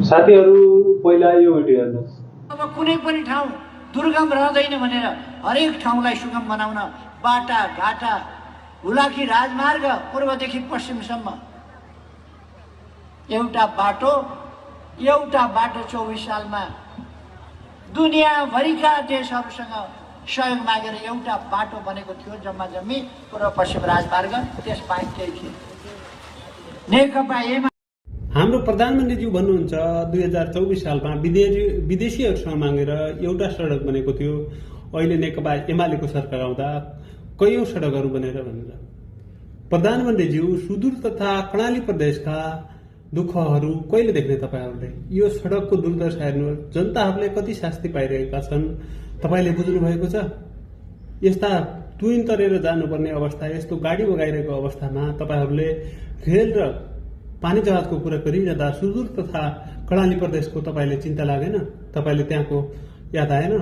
साथीहरू पहिला यो भिडियो हेर्नुहोस्। अब कुनै पनि ठाउँ दुर्गम रहँदैन भनेर हरेक ठाउँलाई सुगम बनाउन बाटा घाटा हुलाकी राजमार्ग पूर्वदेखि पश्चिमसम्म एउटा बाटो 24 सालमा दुनियाँभरिका देशहरूसँग सहयोग मागेर एउटा बाटो बनेको थियो। जम्मा जम्मी पूर्व पश्चिम राजमार्ग, त्यसबाहेक केही थिएन। नेकपा एमाले हाम्रो प्रधानमन्त्रीज्यू भन्नुहुन्छ 2024 सालमा विदेशीहरूसँग मागेर एउटा सडक बनेको थियो। अहिले नेकपा एमालेको सरकार आउँदा कैयौं सडकहरू बनेर भनेर प्रधानमन्त्रीज्यू सुदूर तथा कर्णाली प्रदेशका दुःखहरू कहिले देख्ने तपाईहरूले? यो सडकको दुर्दशा हेर्नु, जनताहरूले कति शास्ति पाइरहेका छन् तपाईले बुझ्नु भएको छ? यस्ता तुइन तरेर जानुपर्ने अवस्था, यस्तो गाडी बगाइरहेको अवस्थामा तपाईहरूले रेल र पानी जहाजको कुरा गरिरहँदा सुदूर तथा कर्णाली प्रदेशको तपाईले चिन्ता लागेन? तपाईले त्यहाँको याद आएन?